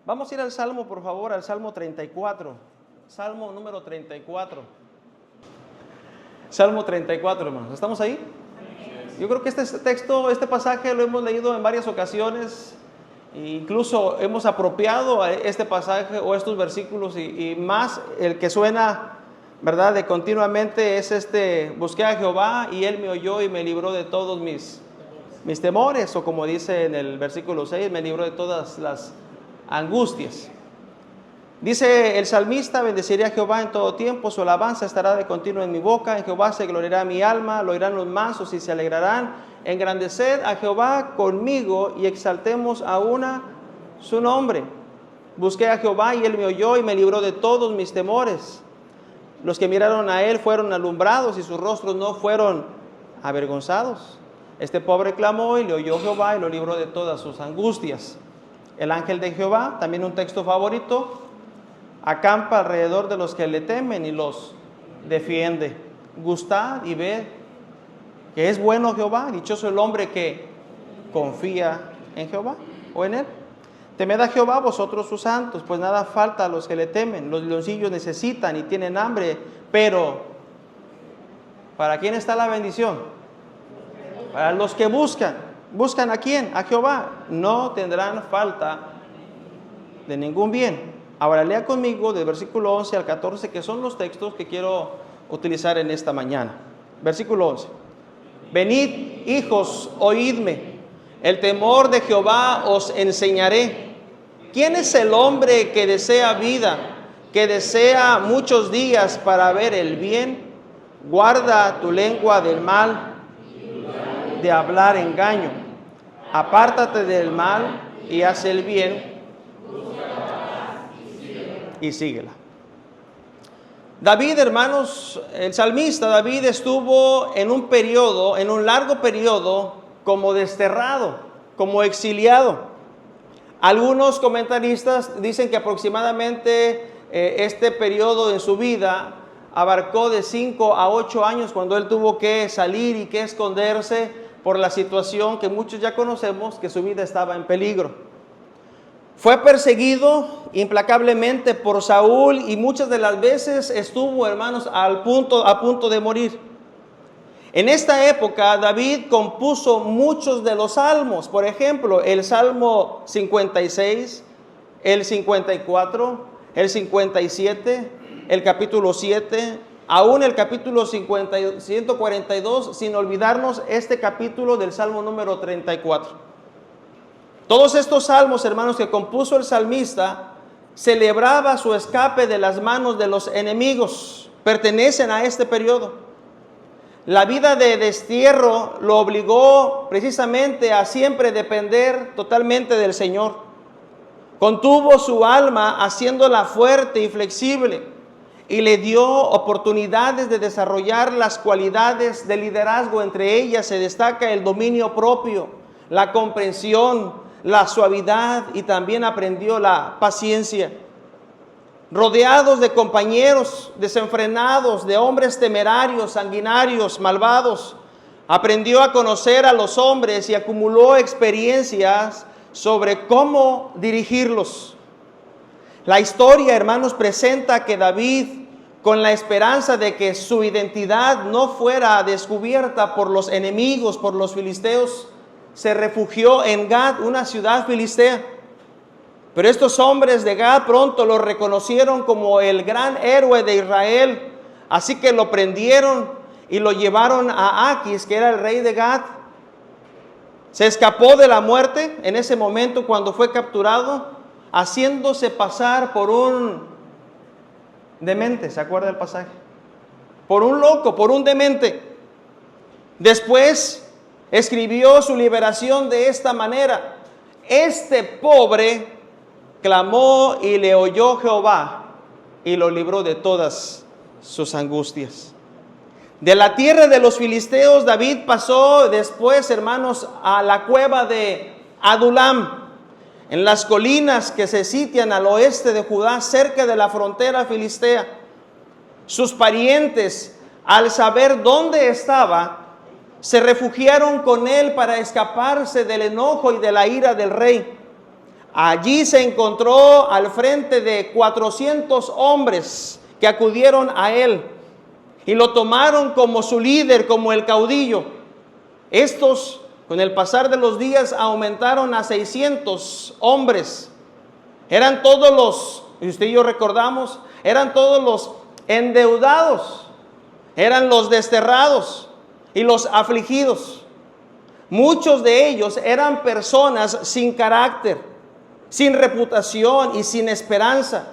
Vamos a ir al Salmo, por favor, al Salmo 34. Salmo número 34. Salmo 34, hermanos. ¿Estamos ahí? Yo creo que este texto, este pasaje lo hemos leído en varias ocasiones. Incluso hemos apropiado a este pasaje o estos versículos y más el que suena, ¿verdad?, de continuamente es busqué a Jehová y Él me oyó y me libró de todos mis temores, o como dice en el versículo 6, me libró de todas las angustias. Dice el salmista: bendeciré a Jehová en todo tiempo, su alabanza estará de continuo en mi boca, en Jehová se gloriará mi alma, lo oirán los mansos y se alegrarán. Engrandeced a Jehová conmigo y exaltemos a una su nombre. Busqué a Jehová y Él me oyó y me libró de todos mis temores. Los que miraron a Él fueron alumbrados y sus rostros no fueron avergonzados. Este pobre clamó y le oyó Jehová y lo libró de todas sus angustias. El ángel de Jehová, también un texto favorito, acampa alrededor de los que le temen y los defiende. Gustad y ved que es bueno Jehová, dichoso el hombre que confía en Jehová o en Él. Temed a Jehová vosotros sus santos, pues nada falta a los que le temen. Los leoncillos necesitan y tienen hambre, pero ¿para quién está la bendición? Para los que buscan. ¿Buscan a quién? A Jehová. No tendrán falta de ningún bien. Ahora lea conmigo del versículo 11 al 14, que son los textos que quiero utilizar en esta mañana. Versículo 11. Venid, hijos, oídme. El temor de Jehová os enseñaré. ¿Quién es el hombre que desea vida, que desea muchos días para ver el bien? Guarda tu lengua del mal, de hablar engaño. Apártate del mal y haz el bien y síguela. David, hermanos, el salmista David estuvo en un largo periodo como desterrado, como exiliado. Algunos comentaristas dicen que aproximadamente este periodo en su vida abarcó de 5 a 8 años, cuando él tuvo que salir y que esconderse por la situación que muchos ya conocemos, que su vida estaba en peligro. Fue perseguido implacablemente por Saúl y muchas de las veces estuvo, hermanos, a punto de morir. En esta época David compuso muchos de los salmos. Por ejemplo, el Salmo 56, el 54, el 57, el capítulo 7, aún el capítulo 142, sin olvidarnos este capítulo del Salmo número 34. Todos estos salmos, hermanos, que compuso el salmista, celebraba su escape de las manos de los enemigos. Pertenecen a este periodo. La vida de destierro lo obligó precisamente a siempre depender totalmente del Señor. Contuvo su alma haciéndola fuerte y flexible y le dio oportunidades de desarrollar las cualidades de liderazgo. Entre ellas se destaca el dominio propio, la comprensión, la suavidad, y también aprendió la paciencia. Rodeados de compañeros desenfrenados, de hombres temerarios, sanguinarios, malvados, aprendió a conocer a los hombres y acumuló experiencias sobre cómo dirigirlos. La historia, hermanos, presenta que David, con la esperanza de que su identidad no fuera descubierta por los enemigos, por los filisteos, se refugió en Gad, una ciudad filistea. Pero estos hombres de Gad pronto lo reconocieron como el gran héroe de Israel, así que lo prendieron y lo llevaron a Aquis, que era el rey de Gad. Se escapó de la muerte en ese momento cuando fue capturado, haciéndose pasar por un demente. ¿Se acuerda del pasaje? Por un loco, por un demente. Después escribió su liberación de esta manera: este pobre clamó y le oyó Jehová y lo libró de todas sus angustias. De la tierra de los filisteos, David pasó después, hermanos, a la cueva de Adulam, en las colinas que se sitian al oeste de Judá, cerca de la frontera filistea. Sus parientes, al saber dónde estaba, se refugiaron con él para escaparse del enojo y de la ira del rey. Allí se encontró al frente de 400 hombres que acudieron a él y lo tomaron como su líder, como el caudillo. Estos, con el pasar de los días, aumentaron a 600 hombres. Eran todos los, y usted y yo recordamos, eran todos los endeudados, eran los desterrados y los afligidos. Muchos de ellos eran personas sin carácter, sin reputación y sin esperanza.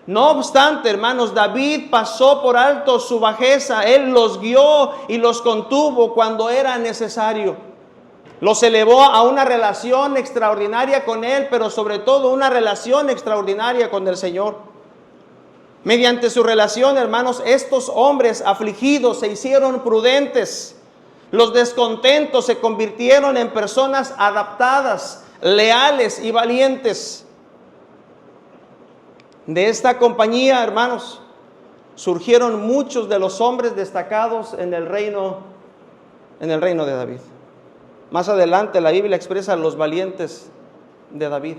No obstante, hermanos, David pasó por alto su bajeza. Él los guió y los contuvo cuando era necesario. Los elevó a una relación extraordinaria con Él, pero sobre todo una relación extraordinaria con el Señor. Mediante su relación, hermanos, estos hombres afligidos se hicieron prudentes. Los descontentos se convirtieron en personas adaptadas, leales y valientes. De esta compañía, hermanos, surgieron muchos de los hombres destacados en el reino de David. Más adelante la Biblia expresa los valientes de David.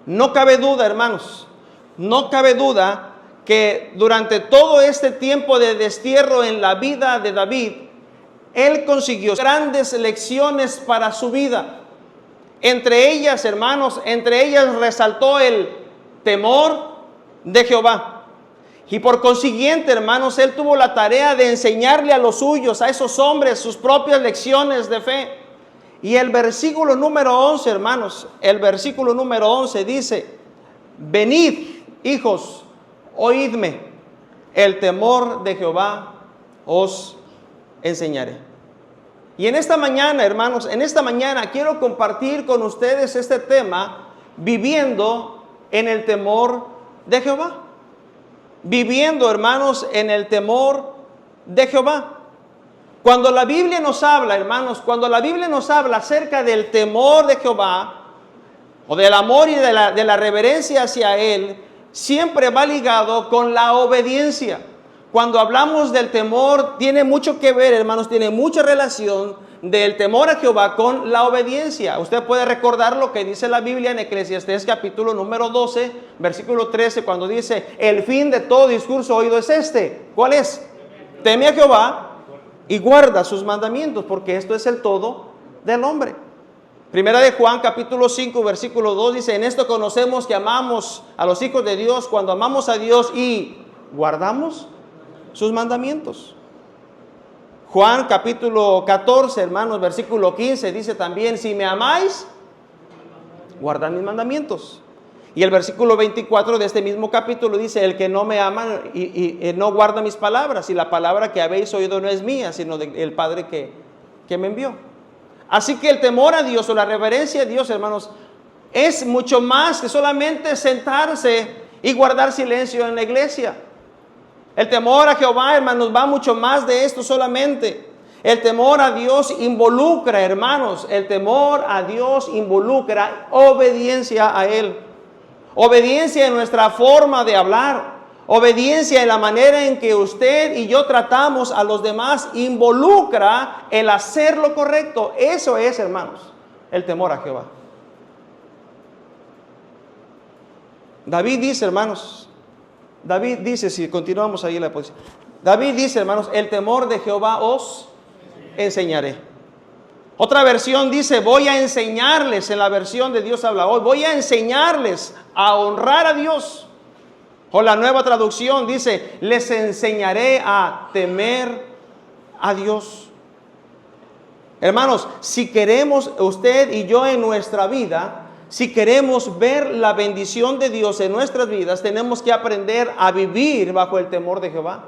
No cabe duda, hermanos, no cabe duda que durante todo este tiempo de destierro en la vida de David, él consiguió grandes lecciones para su vida. Entre ellas, hermanos, resaltó el temor de Jehová. Y por consiguiente, hermanos, él tuvo la tarea de enseñarle a los suyos, a esos hombres, sus propias lecciones de fe. Y el versículo número 11, hermanos, el versículo número 11 dice: venid, hijos, oídme, el temor de Jehová os enseñaré. Y en esta mañana, hermanos, en esta mañana quiero compartir con ustedes este tema, viviendo en el temor de Jehová. Viviendo, hermanos, en el temor de Jehová. Cuando la Biblia nos habla, hermanos, cuando la Biblia nos habla acerca del temor de Jehová, o del amor y de la reverencia hacia Él, siempre va ligado con la obediencia. Cuando hablamos del temor, tiene mucho que ver, hermanos, tiene mucha relación del temor a Jehová con la obediencia. Usted puede recordar lo que dice la Biblia en Eclesiastés capítulo número 12, versículo 13, cuando dice: el fin de todo discurso oído es este. ¿Cuál es? Teme a Jehová y guarda sus mandamientos, porque esto es el todo del hombre. Primera de Juan capítulo 5 versículo 2 dice: en esto conocemos que amamos a los hijos de Dios, cuando amamos a Dios y guardamos sus mandamientos. Juan capítulo 14, hermanos, versículo 15 dice también: si me amáis, guardad mis mandamientos. Y el versículo 24 de este mismo capítulo dice: el que no me ama y no guarda mis palabras, y la palabra que habéis oído no es mía, sino del Padre que me envió. Así que el temor a Dios o la reverencia a Dios, hermanos, es mucho más que solamente sentarse y guardar silencio en la iglesia. El temor a Jehová, hermanos, va mucho más de esto solamente. El temor a Dios involucra, hermanos, el temor a Dios involucra obediencia a Él. Obediencia en nuestra forma de hablar. Obediencia en la manera en que usted y yo tratamos a los demás. Involucra el hacer lo correcto. Eso es, hermanos, el temor a Jehová. David dice, hermanos, David dice, si continuamos ahí en la posición, David dice, hermanos: el temor de Jehová os enseñaré. Otra versión dice: voy a enseñarles. En la versión de Dios habla hoy, voy a enseñarles a honrar a Dios. O la Nueva Traducción dice: les enseñaré a temer a Dios. Hermanos, si queremos usted y yo en nuestra vida, si queremos ver la bendición de Dios en nuestras vidas, tenemos que aprender a vivir bajo el temor de Jehová.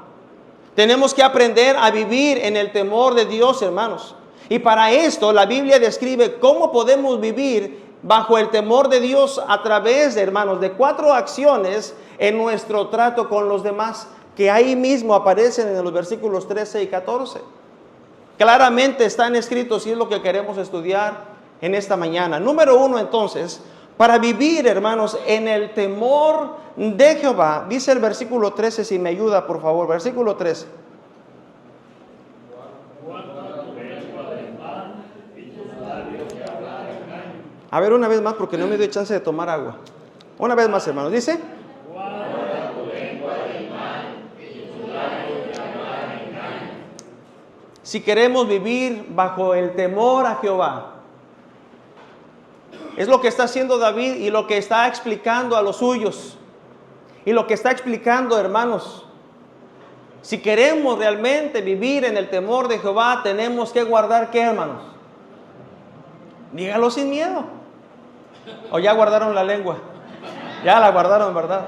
Tenemos que aprender a vivir en el temor de Dios, hermanos. Y para esto la Biblia describe cómo podemos vivir bajo el temor de Dios a través, hermanos, de 4 acciones en nuestro trato con los demás, que ahí mismo aparecen en los versículos 13 y 14. Claramente están escritos y es lo que queremos estudiar en esta mañana. Número 1, entonces, para vivir, hermanos, en el temor de Jehová, dice el versículo 13, si me ayuda, por favor, versículo 13. A ver, una vez más, porque no me dio chance de tomar agua. Una vez más, hermanos. Dice: si queremos vivir bajo el temor a Jehová, es lo que está haciendo David y lo que está explicando a los suyos. Y lo que está explicando, hermanos, si queremos realmente vivir en el temor de Jehová, tenemos que guardar, ¿qué, hermanos? Dígalo sin miedo. ¿O ya guardaron la lengua? Ya la guardaron, ¿verdad?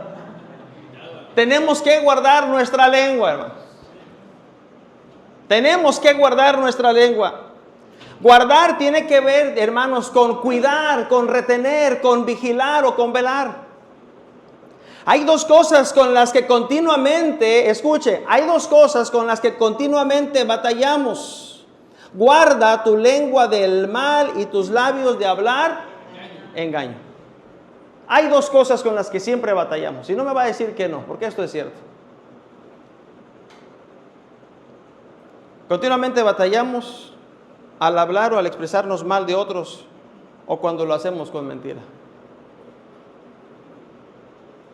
Tenemos que guardar nuestra lengua, hermanos. Tenemos que guardar nuestra lengua. Guardar tiene que ver, hermanos, con cuidar, con retener, con vigilar o con velar. Hay dos cosas con las que continuamente, escuche, hay dos cosas con las que continuamente batallamos. Guarda tu lengua del mal y tus labios de hablar engaño. Hay dos cosas con las que siempre batallamos. Y no me va a decir que no, porque esto es cierto. Continuamente batallamos al hablar o al expresarnos mal de otros, o cuando lo hacemos con mentira.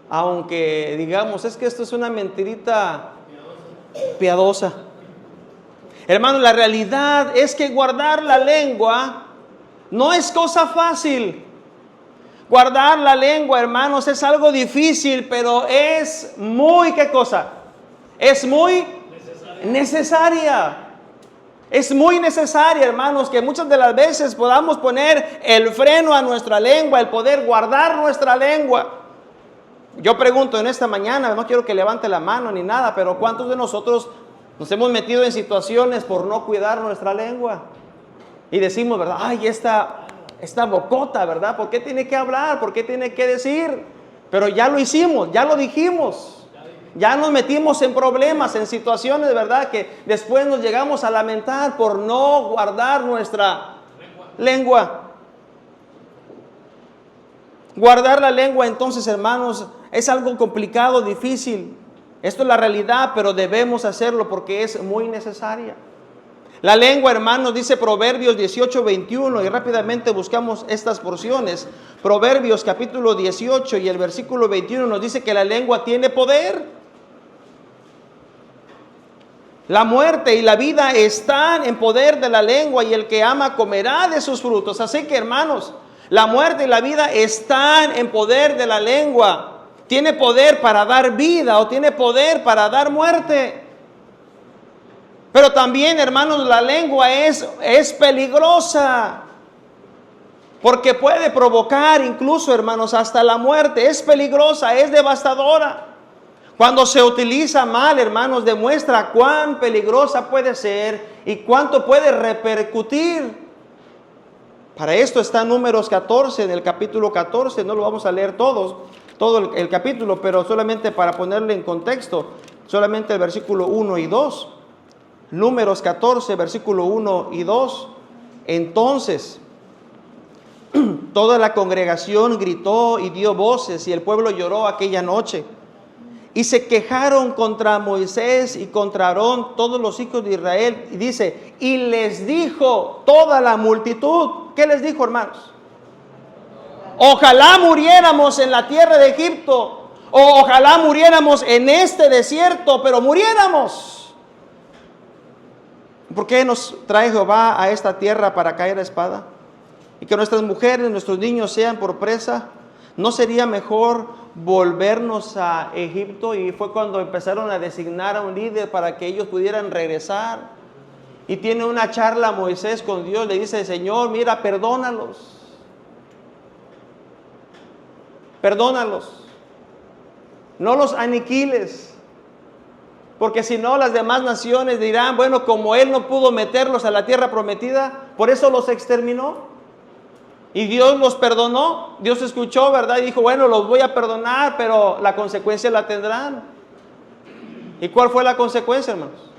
Aunque digamos, es que esto es una mentirita piadosa. Hermano, la realidad es que guardar la lengua no es cosa fácil. Guardar la lengua, hermanos, es algo difícil, pero es muy, ¿qué cosa? Es muy necesaria. Es muy necesaria, hermanos, que muchas de las veces podamos poner el freno a nuestra lengua, el poder guardar nuestra lengua. Yo pregunto en esta mañana, no quiero que levante la mano ni nada, pero ¿cuántos de nosotros nos hemos metido en situaciones por no cuidar nuestra lengua? Y decimos, ¿verdad? Ay, esta bocota, ¿verdad? ¿Por qué tiene que hablar? ¿Por qué tiene que decir? Pero ya lo hicimos, ya lo dijimos. Ya nos metimos en problemas, en situaciones, ¿verdad? Que después nos llegamos a lamentar por no guardar nuestra lengua. Guardar la lengua, entonces, hermanos, es algo complicado, difícil. Esto es la realidad, pero debemos hacerlo porque es muy necesaria. La lengua, hermanos, dice Proverbios 18:21, y rápidamente buscamos estas porciones. Proverbios capítulo 18 y el versículo 21 nos dice que la lengua tiene poder. La muerte y la vida están en poder de la lengua, y el que ama comerá de sus frutos. Así que, hermanos, la muerte y la vida están en poder de la lengua. Tiene poder para dar vida o tiene poder para dar muerte. Pero también, hermanos, la lengua es peligrosa. Porque puede provocar incluso, hermanos, hasta la muerte. Es peligrosa, es devastadora. Cuando se utiliza mal, hermanos, demuestra cuán peligrosa puede ser y cuánto puede repercutir. Para esto está Números 14, en el capítulo 14, no lo vamos a leer todo el capítulo, pero solamente para ponerle en contexto, solamente el versículo 1 y 2. Números 14, versículo 1 y 2. Entonces, toda la congregación gritó y dio voces, y el pueblo lloró aquella noche. Y se quejaron contra Moisés y contra Aarón todos los hijos de Israel. Y dice, y les dijo toda la multitud. ¿Qué les dijo, hermanos? Ojalá muriéramos en la tierra de Egipto, o ojalá muriéramos en este desierto, pero muriéramos. ¿Por qué nos trae Jehová a esta tierra para caer a espada? Y que nuestras mujeres, nuestros niños sean por presa. ¿No sería mejor volvernos a Egipto? Y fue cuando empezaron a designar a un líder para que ellos pudieran regresar. Y tiene una charla Moisés con Dios, le dice, Señor, mira, perdónalos. Perdónalos. No los aniquiles. Porque si no, las demás naciones dirán, bueno, como Él no pudo meterlos a la tierra prometida, por eso los exterminó. Y Dios los perdonó, Dios escuchó, ¿verdad? Y dijo, bueno, los voy a perdonar, pero la consecuencia la tendrán. ¿Y cuál fue la consecuencia, hermanos?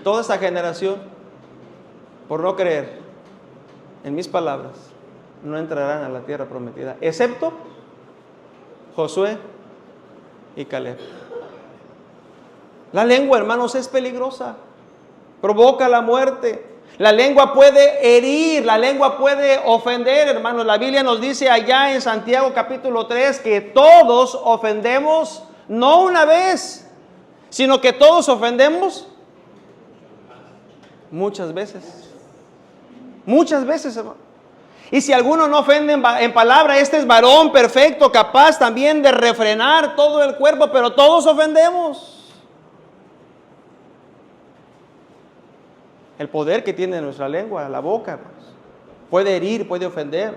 Toda esa generación, por no creer en mis palabras, no entrarán a la tierra prometida, excepto Josué y Caleb. La lengua, hermanos, es peligrosa, provoca la muerte. La lengua puede herir, la lengua puede ofender, hermanos. La Biblia nos dice allá en Santiago capítulo 3 que todos ofendemos, no una vez, sino que todos ofendemos muchas veces. Muchas veces, hermano. Y si alguno no ofende en palabra, este es varón perfecto, capaz también de refrenar todo el cuerpo, pero todos ofendemos. El poder que tiene nuestra lengua, la boca, hermanos, puede herir, puede ofender.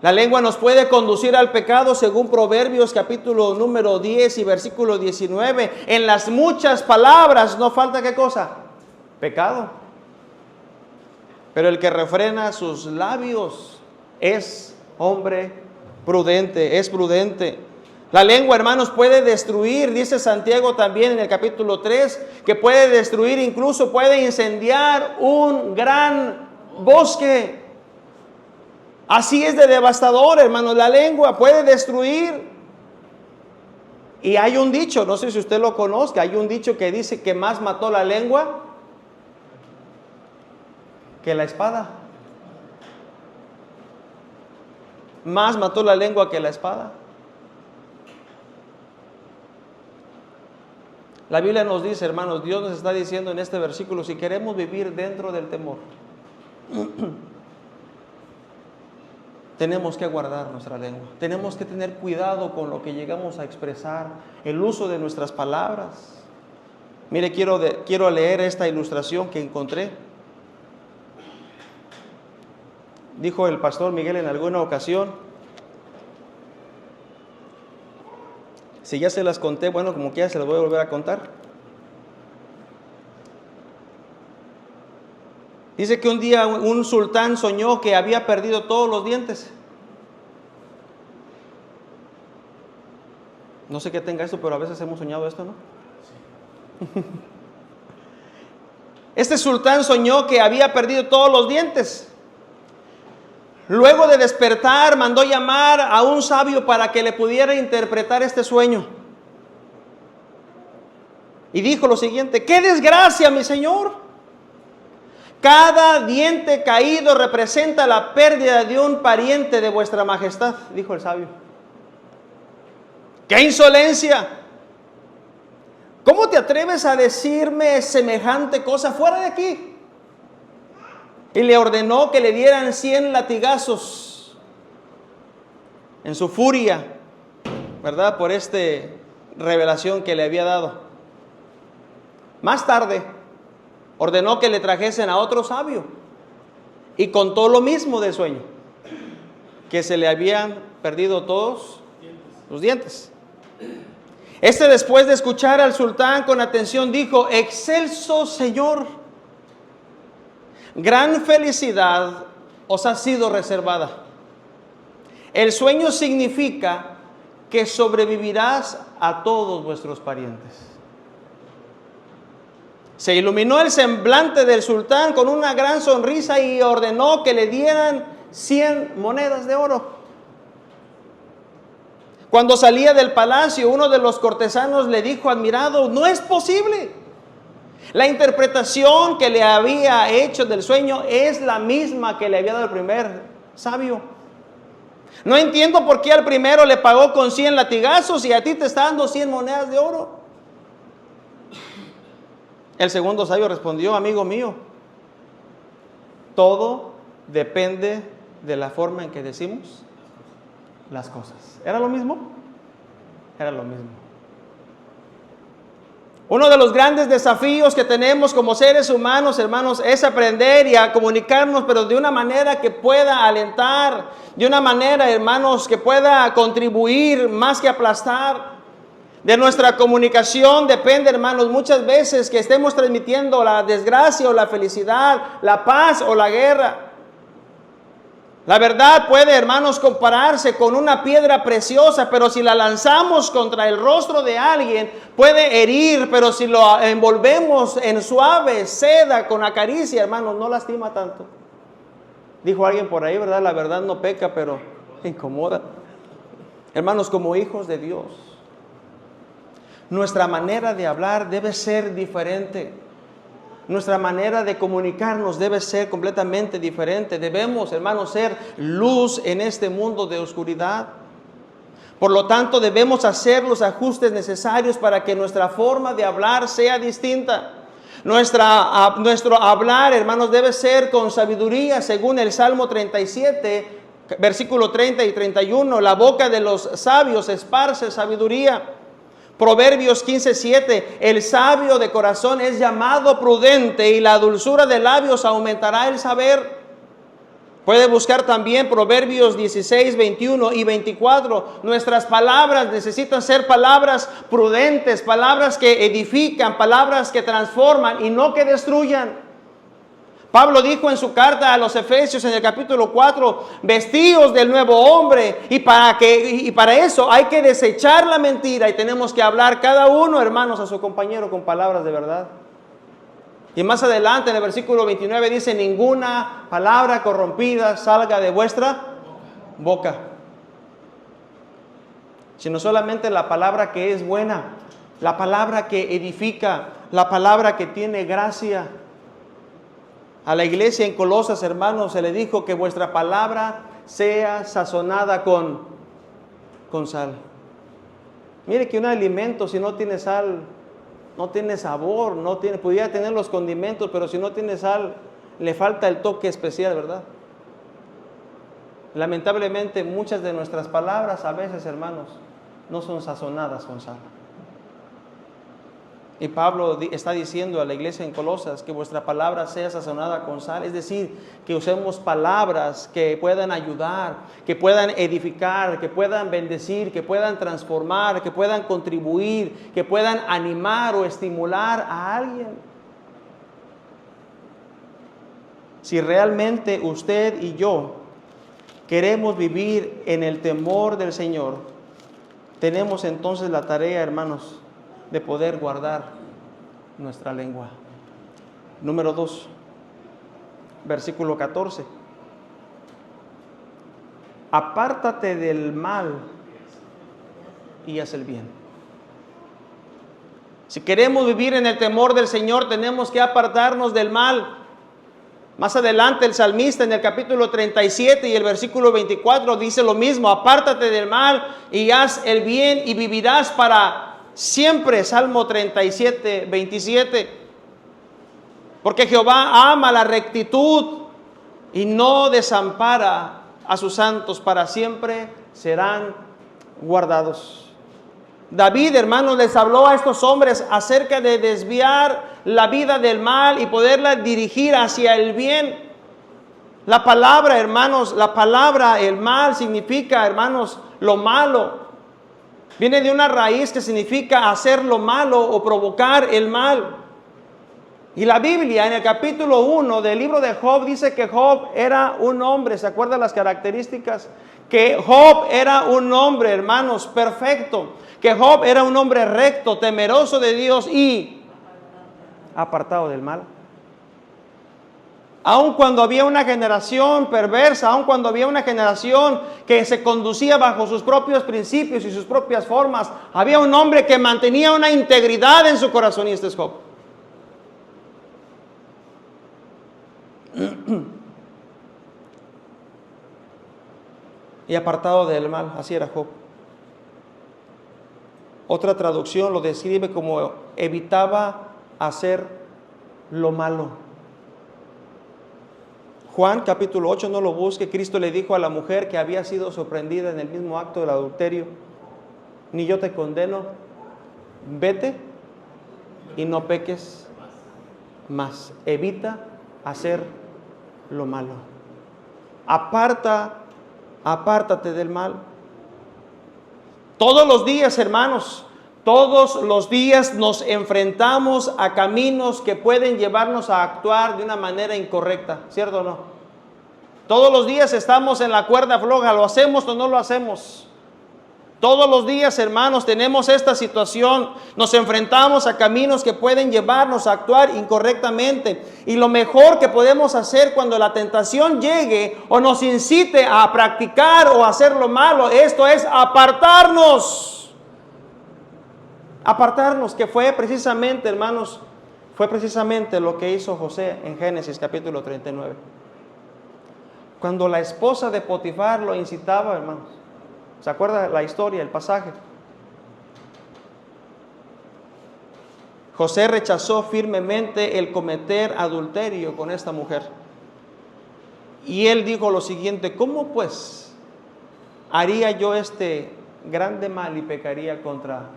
La lengua nos puede conducir al pecado según Proverbios capítulo número 10 y versículo 19. En las muchas palabras no falta ¿qué cosa? Pecado. Pero el que refrena sus labios es hombre prudente, es prudente. La lengua, hermanos, puede destruir, dice Santiago también en el capítulo 3, que puede destruir, incluso puede incendiar un gran bosque. Así es de devastador, hermanos, la lengua puede destruir. Y hay un dicho, no sé si usted lo conozca, hay un dicho que dice que más mató la lengua que la espada. Más mató la lengua que la espada. La Biblia nos dice, hermanos, Dios nos está diciendo en este versículo, si queremos vivir dentro del temor, tenemos que guardar nuestra lengua. Tenemos que tener cuidado con lo que llegamos a expresar, el uso de nuestras palabras. Mire, quiero leer esta ilustración que encontré. Dijo el pastor Miguel en alguna ocasión, si ya se las conté, bueno, como quiera se las voy a volver a contar. Dice que un día un sultán soñó que había perdido todos los dientes. No sé qué tenga esto, pero a veces hemos soñado esto, ¿no? Sí. Este sultán soñó que había perdido todos los dientes. Luego de despertar, mandó llamar a un sabio para que le pudiera interpretar este sueño. Y dijo lo siguiente: ¡qué desgracia, mi señor! Cada diente caído representa la pérdida de un pariente de vuestra majestad, dijo el sabio. ¡Qué insolencia! ¿Cómo te atreves a decirme semejante cosa? Fuera de aquí. Y le ordenó que le dieran 100 latigazos en su furia, ¿verdad? Por esta revelación que le había dado. Más tarde, ordenó que le trajesen a otro sabio y contó lo mismo del sueño, que se le habían perdido todos los dientes. Este, después de escuchar al sultán con atención, dijo: excelso señor, gran felicidad os ha sido reservada. El sueño significa que sobrevivirás a todos vuestros parientes. Se iluminó el semblante del sultán con una gran sonrisa y ordenó que le dieran 100 monedas de oro. Cuando salía del palacio, uno de los cortesanos le dijo admirado: no es posible. La interpretación que le había hecho del sueño es la misma que le había dado el primer sabio. No entiendo por qué al primero le pagó con 100 latigazos y a ti te está dando 100 monedas de oro. El segundo sabio respondió: amigo mío, todo depende de la forma en que decimos las cosas. ¿Era lo mismo? Era lo mismo. Uno de los grandes desafíos que tenemos como seres humanos, hermanos, es aprender y a comunicarnos, pero de una manera que pueda alentar, de una manera, hermanos, que pueda contribuir más que aplastar. De nuestra comunicación depende, hermanos, muchas veces que estemos transmitiendo la desgracia o la felicidad, la paz o la guerra. La verdad puede, hermanos, compararse con una piedra preciosa, pero si la lanzamos contra el rostro de alguien, puede herir, pero si lo envolvemos en suave seda con la caricia, hermanos, no lastima tanto. Dijo alguien por ahí, ¿verdad? La verdad no peca, pero incomoda. Hermanos, como hijos de Dios, nuestra manera de hablar debe ser diferente. Nuestra manera de comunicarnos debe ser completamente diferente. Debemos, hermanos, ser luz en este mundo de oscuridad. Por lo tanto, debemos hacer los ajustes necesarios para que nuestra forma de hablar sea distinta. Nuestro hablar, hermanos, debe ser con sabiduría, según el Salmo 37, versículo 30 y 31. La boca de los sabios esparce sabiduría. Proverbios 15:7, el sabio de corazón es llamado prudente y la dulzura de labios aumentará el saber. Puede buscar también Proverbios 16, 21 y 24. Nuestras palabras necesitan ser palabras prudentes, palabras que edifican, palabras que transforman y no que destruyan. Pablo dijo en su carta a los Efesios en el capítulo 4, vestíos del nuevo hombre, y para eso hay que desechar la mentira y tenemos que hablar cada uno, hermanos, a su compañero con palabras de verdad. Y más adelante en el versículo 29 dice, ninguna palabra corrompida salga de vuestra boca, sino solamente la palabra que es buena, la palabra que edifica, la palabra que tiene gracia. A la iglesia en Colosas, hermanos, se le dijo que vuestra palabra sea sazonada con sal. Mire que un alimento, si no tiene sal, no tiene sabor, pudiera tener los condimentos, pero si no tiene sal, le falta el toque especial, ¿verdad? Lamentablemente, muchas de nuestras palabras, a veces, hermanos, no son sazonadas con sal. Y Pablo está diciendo a la iglesia en Colosas que vuestra palabra sea sazonada con sal, es decir, que usemos palabras que puedan ayudar, que puedan edificar, que puedan bendecir, que puedan transformar, que puedan contribuir, que puedan animar o estimular a alguien. Si realmente usted y yo queremos vivir en el temor del Señor, tenemos entonces la tarea, hermanos, de poder guardar nuestra lengua. Número 2, versículo 14. Apártate del mal y haz el bien. Si queremos vivir en el temor del Señor, tenemos que apartarnos del mal. Más adelante el salmista en el capítulo 37 y el versículo 24 dice lo mismo, apártate del mal y haz el bien y vivirás para siempre. Salmo 37, 27. Porque Jehová ama la rectitud y no desampara a sus santos, para siempre serán guardados. David, hermanos, les habló a estos hombres acerca de desviar la vida del mal y poderla dirigir hacia el bien. La palabra, hermanos, el mal significa, hermanos, lo malo. Viene de una raíz que significa hacer lo malo o provocar el mal. Y la Biblia en el capítulo 1 del libro de Job dice que Job era un hombre, ¿se acuerdan las características? Que Job era un hombre, hermanos, perfecto. Que Job era un hombre recto, temeroso de Dios y apartado del mal. Aun cuando había una generación perversa, aun cuando había una generación que se conducía bajo sus propios principios y sus propias formas, había un hombre que mantenía una integridad en su corazón, y este es Job. Y apartado del mal, así era Job. Otra traducción lo describe como evitaba hacer lo malo. Juan capítulo 8, no lo busque. Cristo le dijo a la mujer que había sido sorprendida en el mismo acto del adulterio: ni yo te condeno, vete y no peques más. Evita hacer lo malo. Apártate del mal. Todos los días, hermanos, todos los días nos enfrentamos a caminos que pueden llevarnos a actuar de una manera incorrecta, ¿cierto o no? Todos los días estamos en la cuerda floja, ¿lo hacemos o no lo hacemos? Todos los días, hermanos, tenemos esta situación. Nos enfrentamos a caminos que pueden llevarnos a actuar incorrectamente. Y lo mejor que podemos hacer cuando la tentación llegue o nos incite a practicar o hacer lo malo, esto es apartarnos. Apartarnos, que fue precisamente, hermanos, fue precisamente lo que hizo José en Génesis capítulo 39. Cuando la esposa de Potifar lo incitaba, hermanos. ¿Se acuerda la historia, el pasaje? José rechazó firmemente el cometer adulterio con esta mujer. Y él dijo lo siguiente: ¿cómo pues haría yo este grande mal y pecaría contra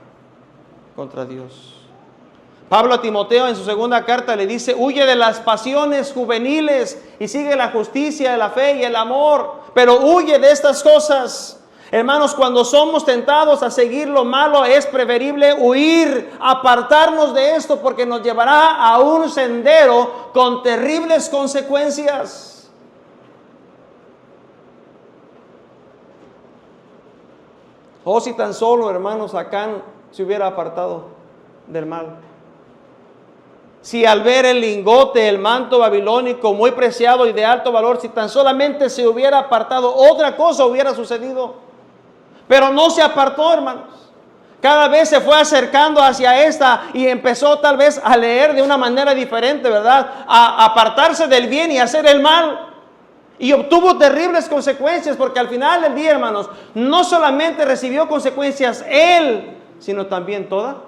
Dios? Pablo a Timoteo en su segunda carta le dice: huye de las pasiones juveniles y sigue la justicia, la fe y el amor, pero huye de estas cosas. Hermanos, cuando somos tentados a seguir lo malo, es preferible huir, apartarnos de esto, porque nos llevará a un sendero con terribles consecuencias. Oh, si tan solo, hermanos, Acán se hubiera apartado del mal. Si al ver el lingote, el manto babilónico muy preciado y de alto valor, si tan solamente se hubiera apartado, otra cosa hubiera sucedido. Pero no se apartó, hermanos. Cada vez se fue acercando hacia esta y empezó tal vez a leer de una manera diferente, ¿verdad? A apartarse del bien y hacer el mal. Y obtuvo terribles consecuencias, porque al final del día, hermanos, no solamente recibió consecuencias él, sino también toda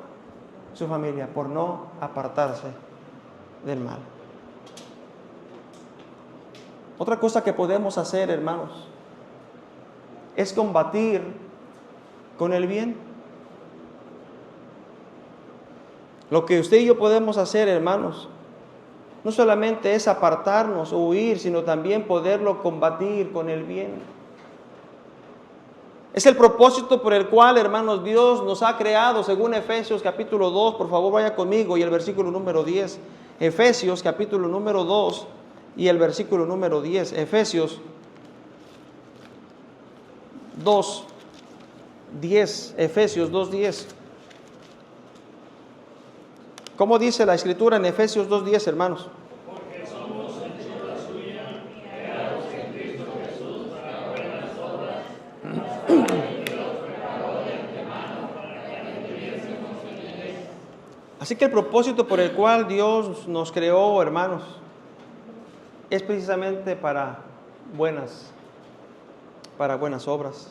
su familia, por no apartarse del mal. Otra cosa que podemos hacer, hermanos, es combatir con el bien. Lo que usted y yo podemos hacer, hermanos, no solamente es apartarnos o huir, sino también poderlo combatir con el bien. Es el propósito por el cual, hermanos, Dios nos ha creado, según Efesios capítulo 2, por favor vaya conmigo, y el versículo número 10. Efesios capítulo número 2 y el versículo número 10. Efesios 2, 10. Efesios 2, 10. ¿Cómo dice la Escritura en Efesios 2, 10, hermanos? Porque somos hechura suya, creados en Cristo Jesús para buenas obras, las cuales Dios preparó de antemano para que anduviésemos en ellas. Así que el propósito por el cual Dios nos creó, hermanos, es precisamente para buenas obras.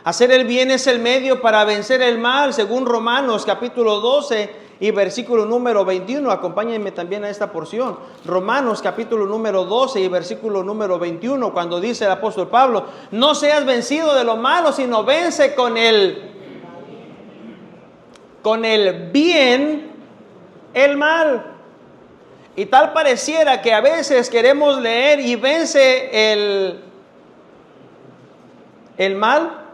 Hacer el bien es el medio para vencer el mal, según Romanos capítulo 12 y versículo número 21. Acompáñenme también a esta porción. Romanos capítulo número 12 y versículo número 21, cuando dice el apóstol Pablo: no seas vencido de lo malo, sino vence con el bien el mal. Y tal pareciera que a veces queremos leer y vence el mal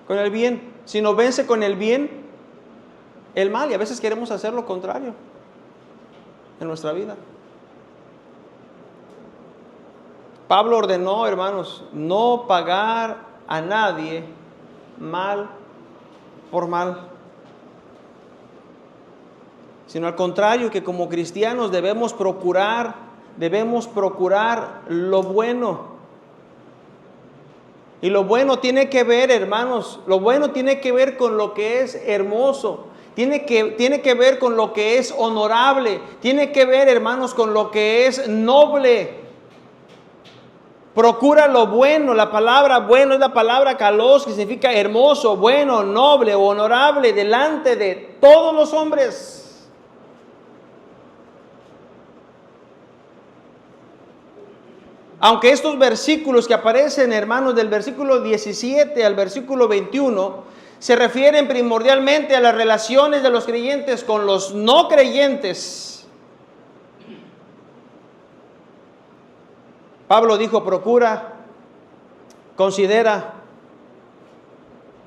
con el bien, sino vence con el bien el mal. Y a veces queremos hacer lo contrario en nuestra vida. Pablo ordenó, hermanos, no pagar a nadie mal por mal, sino al contrario, que como cristianos debemos procurar lo bueno. Y lo bueno tiene que ver, hermanos, lo bueno tiene que ver con lo que es hermoso, tiene que ver con lo que es honorable, tiene que ver, hermanos, con lo que es noble. Procura lo bueno. La palabra bueno es la palabra kalos, que significa hermoso, bueno, noble o honorable delante de todos los hombres. Aunque estos versículos que aparecen, hermanos, del versículo 17 al versículo 21, se refieren primordialmente a las relaciones de los creyentes con los no creyentes. Pablo dijo: procura, considera,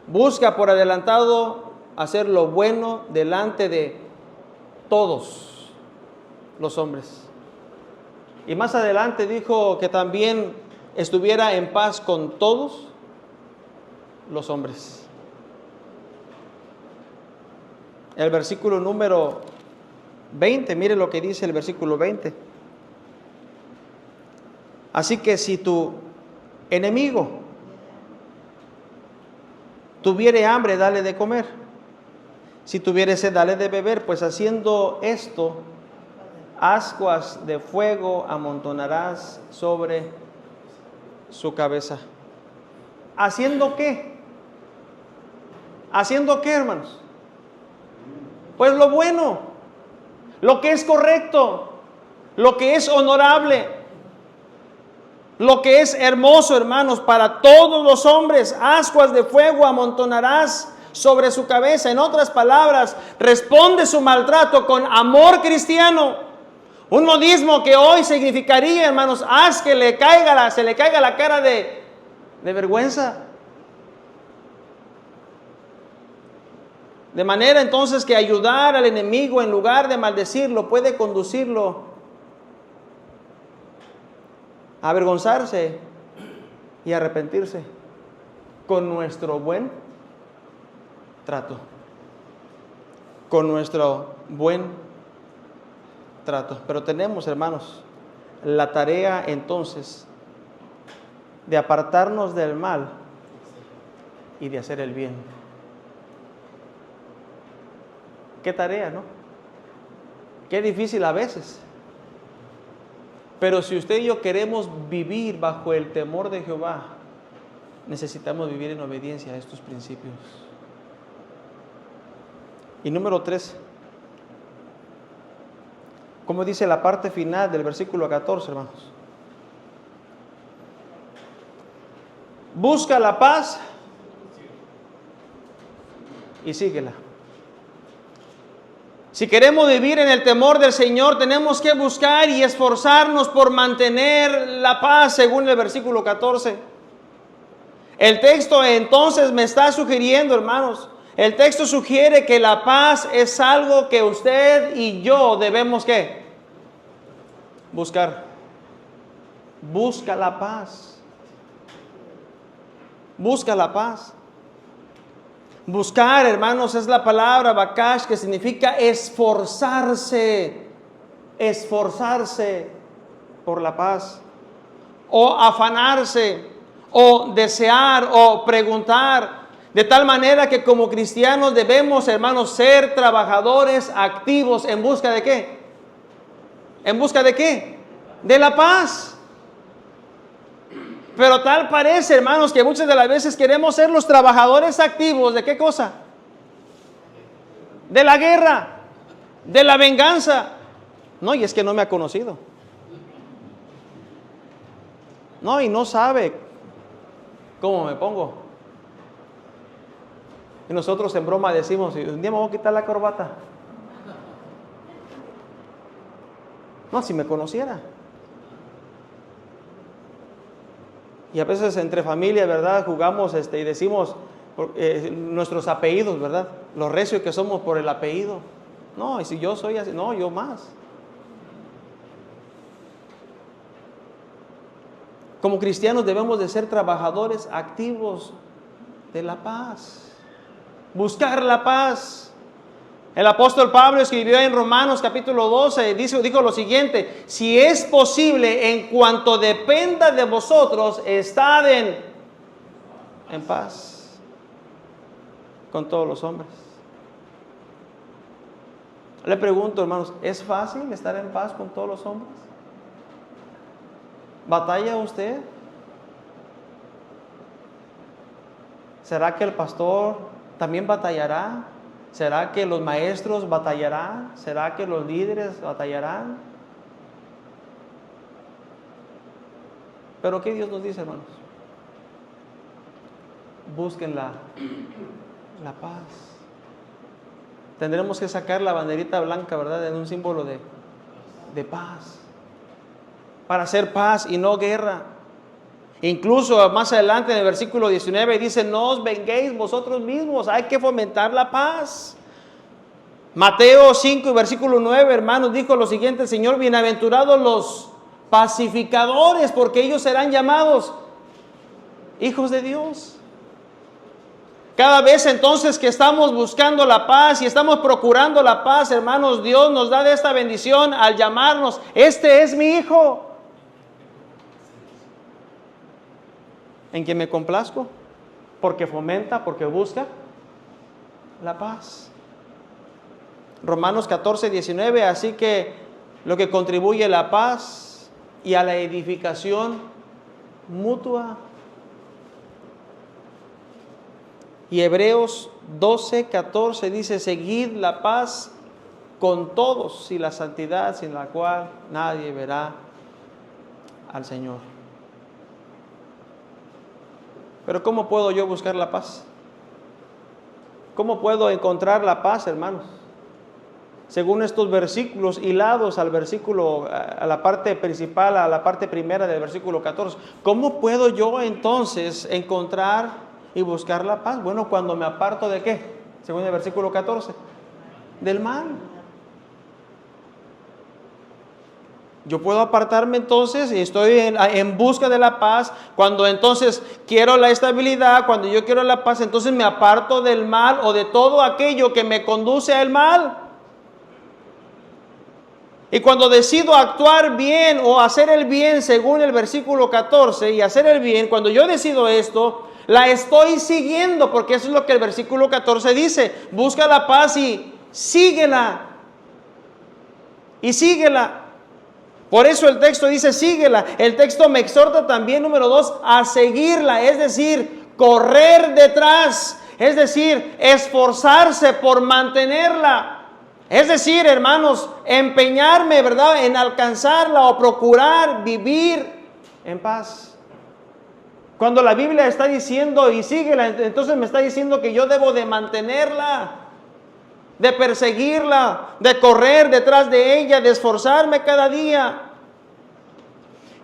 busca por adelantado hacer lo bueno delante de todos los hombres. Y más adelante dijo que también estuviera en paz con todos los hombres. El versículo número 20, mire lo que dice el versículo 20. Así que si tu enemigo tuviere hambre, dale de comer. Si tuviere sed, dale de beber, pues haciendo esto, ascuas de fuego amontonarás sobre su cabeza. ¿Haciendo qué? ¿Haciendo qué, hermanos? Pues lo bueno, lo que es correcto, lo que es honorable, lo que es hermoso, hermanos, para todos los hombres. Ascuas de fuego amontonarás sobre su cabeza. En otras palabras, responde su maltrato con amor cristiano. Un modismo que hoy significaría, hermanos, haz que se le caiga la cara de vergüenza. De manera entonces que ayudar al enemigo en lugar de maldecirlo puede conducirlo a avergonzarse y arrepentirse con nuestro buen trato. Con nuestro buen trato. Pero tenemos, hermanos, la tarea entonces de apartarnos del mal y de hacer el bien. Qué tarea, ¿no? Qué difícil a veces. Pero si usted y yo queremos vivir bajo el temor de Jehová, necesitamos vivir en obediencia a estos principios. Y número 3, como dice la parte final del versículo 14, hermanos. Busca la paz y síguela. Si queremos vivir en el temor del Señor, tenemos que buscar y esforzarnos por mantener la paz, según el versículo 14. El texto entonces me está sugiriendo, hermanos, el texto sugiere que la paz es algo que usted y yo debemos, ¿qué? Buscar. Busca la paz. Busca la paz. Buscar, hermanos, es la palabra bakash, que significa esforzarse, esforzarse por la paz, o afanarse, o desear, o preguntar, de tal manera que como cristianos debemos, hermanos, ser trabajadores activos. ¿En busca de qué? ¿En busca de qué? De la paz. Pero tal parece, hermanos, que muchas de las veces queremos ser los trabajadores activos. ¿De qué cosa? De la guerra, de la venganza. No, y es que no me ha conocido. No, y no sabe cómo me pongo. Y nosotros en broma decimos, un día me voy a quitar la corbata. No, si me conociera. Y a veces entre familia, ¿verdad? Jugamos y decimos nuestros apellidos, ¿verdad? Lo recio que somos por el apellido. No, y si yo soy así, no, yo más. Como cristianos debemos de ser trabajadores activos de la paz. Buscar la paz. El apóstol Pablo escribió en Romanos capítulo 12, dijo lo siguiente: si es posible, en cuanto dependa de vosotros, estad en paz con todos los hombres. Le pregunto, hermanos, ¿es fácil estar en paz con todos los hombres? ¿Batalla usted? ¿Será que el pastor también batallará? ¿Será que los maestros batallarán? ¿Será que los líderes batallarán? Pero ¿qué Dios nos dice, hermanos? Busquen la paz. Tendremos que sacar la banderita blanca, ¿verdad? En un símbolo de paz. Para hacer paz y no guerra. Incluso más adelante en el versículo 19 dice: no os venguéis vosotros mismos, hay que fomentar la paz. Mateo 5 y versículo 9, hermanos, dijo lo siguiente el Señor: bienaventurados los pacificadores, porque ellos serán llamados hijos de Dios. Cada vez entonces que estamos buscando la paz y estamos procurando la paz, hermanos, Dios nos da de esta bendición al llamarnos: este es mi hijo, en quien me complazco. porque fomenta, porque busca la paz. Romanos 14, 19, así que lo que contribuye a la paz y a la edificación mutua. Y Hebreos 12, 14 dice, seguid la paz con todos y la santidad sin la cual nadie verá al Señor. Pero ¿cómo puedo yo buscar la paz? ¿Cómo puedo encontrar la paz, hermanos? Según estos versículos hilados al versículo, a la parte principal, a la parte primera del versículo 14. ¿Cómo puedo yo entonces encontrar y buscar la paz? Bueno, cuando me aparto ¿de qué? Según el versículo 14, del mal. Yo puedo apartarme entonces y estoy en busca de la paz. Cuando entonces quiero la estabilidad, cuando yo quiero la paz, entonces me aparto del mal o de todo aquello que me conduce al mal. Y cuando decido actuar bien o hacer el bien según el versículo 14 y hacer el bien, cuando yo decido esto, la estoy siguiendo, porque eso es lo que el versículo 14 dice. Busca la paz y síguela. Y síguela. Por eso el texto dice síguela. El texto me exhorta también, número 2, a seguirla, es decir, correr detrás, es decir, esforzarse por mantenerla. Es decir, hermanos, empeñarme, ¿verdad?, en alcanzarla o procurar vivir en paz. Cuando la Biblia está diciendo y síguela, entonces me está diciendo que yo debo de mantenerla, de perseguirla, de correr detrás de ella, de esforzarme cada día.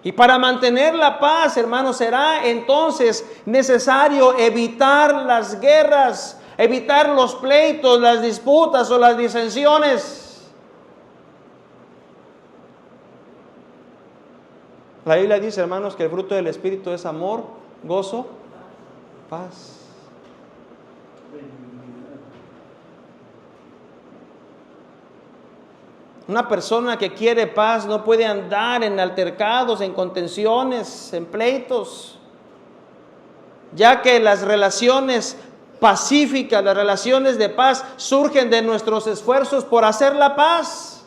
Y para mantener la paz, hermanos, será entonces necesario evitar las guerras, evitar los pleitos, las disputas o las disensiones. La Biblia dice, hermanos, que el fruto del Espíritu es amor, gozo, paz. Una persona que quiere paz no puede andar en altercados, en contenciones, en pleitos, ya que las relaciones pacíficas, las relaciones de paz surgen de nuestros esfuerzos por hacer la paz.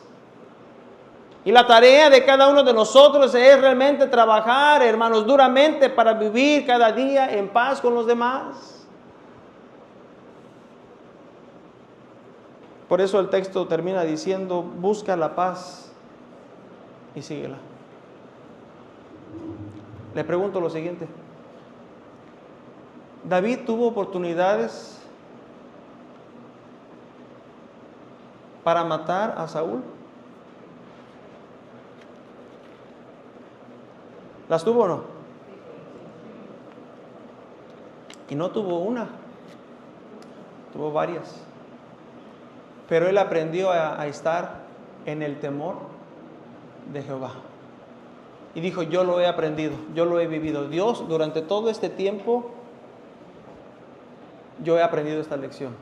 Y la tarea de cada uno de nosotros es realmente trabajar, hermanos, duramente para vivir cada día en paz con los demás. Por eso el texto termina diciendo, busca la paz y síguela. Le pregunto lo siguiente. ¿David tuvo oportunidades para matar a Saúl? ¿Las tuvo o no? Y no tuvo una, tuvo varias. Pero él aprendió a estar en el temor de Jehová. Y dijo, yo lo he aprendido, yo lo he vivido. Dios, durante todo este tiempo, yo he aprendido esta lección.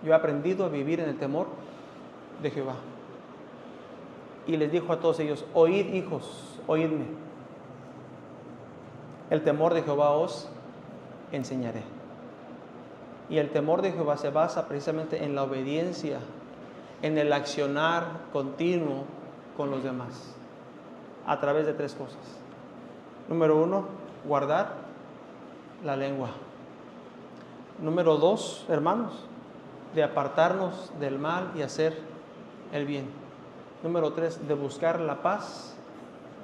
Yo he aprendido a vivir en el temor de Jehová. Y les dijo a todos ellos, oíd, hijos, oídme. El temor de Jehová os enseñaré. Y el temor de Jehová se basa precisamente en la obediencia, en el accionar continuo con los demás, a través de 3 cosas. Número 1, guardar la lengua. Número 2, hermanos, de apartarnos del mal y hacer el bien. Número 3, de buscar la paz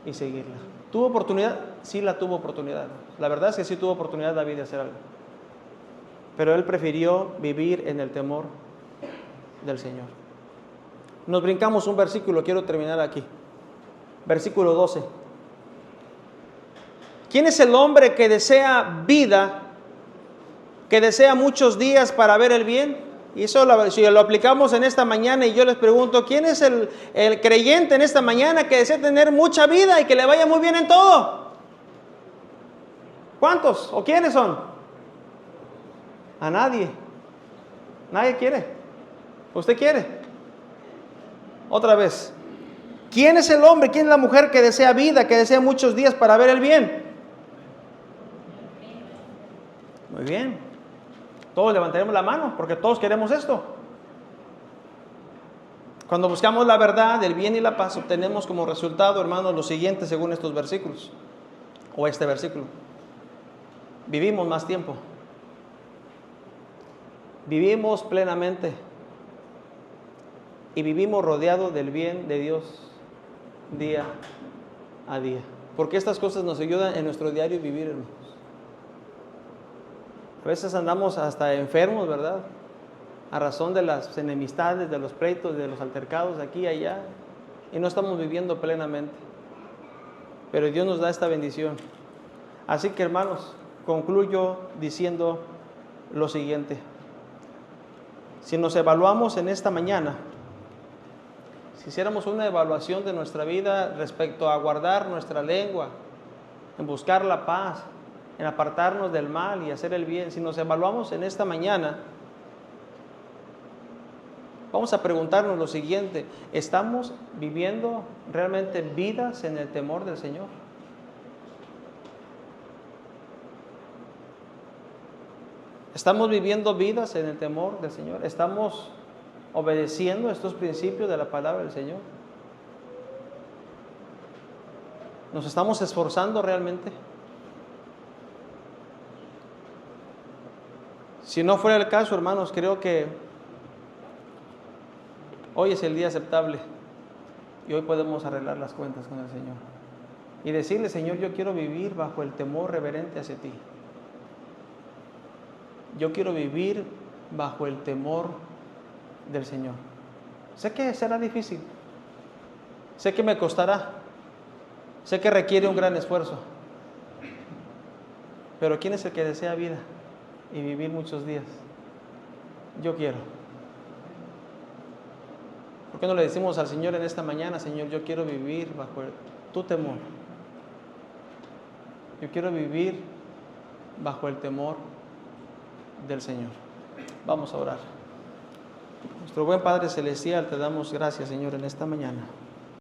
y seguirla. ¿Tuvo oportunidad? Sí, la tuvo oportunidad. La verdad es que sí tuvo oportunidad David de hacer algo. Pero él prefirió vivir en el temor del Señor. Nos brincamos un versículo, quiero terminar aquí. Versículo 12. ¿Quién es el hombre que desea vida, que desea muchos días para ver el bien? Y eso, si lo aplicamos en esta mañana y yo les pregunto, ¿quién es el creyente en esta mañana que desea tener mucha vida y que le vaya muy bien en todo? ¿Cuántos o quiénes son? A nadie. Nadie quiere. ¿Usted quiere? Otra vez. ¿Quién es el hombre, quién es la mujer que desea vida, que desea muchos días para ver el bien? Muy bien. todos levantaremos la mano, porque todos queremos esto. Cuando buscamos la verdad, el bien y la paz, obtenemos como resultado, hermanos, lo siguiente según estos versículos, o este versículo. Vivimos más tiempo. Vivimos plenamente. Y vivimos rodeados del bien de Dios día a día. Porque estas cosas nos ayudan en nuestro diario vivir, hermanos. A veces andamos hasta enfermos, ¿verdad? A razón de las enemistades, de los pleitos, de los altercados de aquí y allá. Y no estamos viviendo plenamente. Pero Dios nos da esta bendición. Así que, hermanos, concluyo diciendo lo siguiente. Si nos evaluamos en esta mañana, si hiciéramos una evaluación de nuestra vida respecto a guardar nuestra lengua, en buscar la paz, en apartarnos del mal y hacer el bien, si nos evaluamos en esta mañana, vamos a preguntarnos lo siguiente: ¿estamos viviendo realmente vidas en el temor del Señor? ¿Estamos viviendo vidas en el temor del Señor? ¿Estamos obedeciendo estos principios de la palabra del Señor? ¿Nos estamos esforzando realmente? Si no fuera el caso, hermanos, creo que hoy es el día aceptable y hoy podemos arreglar las cuentas con el Señor y decirle: Señor, yo quiero vivir bajo el temor reverente hacia ti. Yo quiero vivir bajo el temor del Señor. Sé que será difícil, sé que me costará, sé que requiere un gran esfuerzo, pero ¿quién es el que desea vida y vivir muchos días? Yo quiero. ¿Por qué no le decimos al Señor en esta mañana: Señor, yo quiero vivir bajo tu temor? Yo quiero vivir bajo el temor del Señor. Vamos a orar. Nuestro buen Padre Celestial, te damos gracias, Señor, en esta mañana.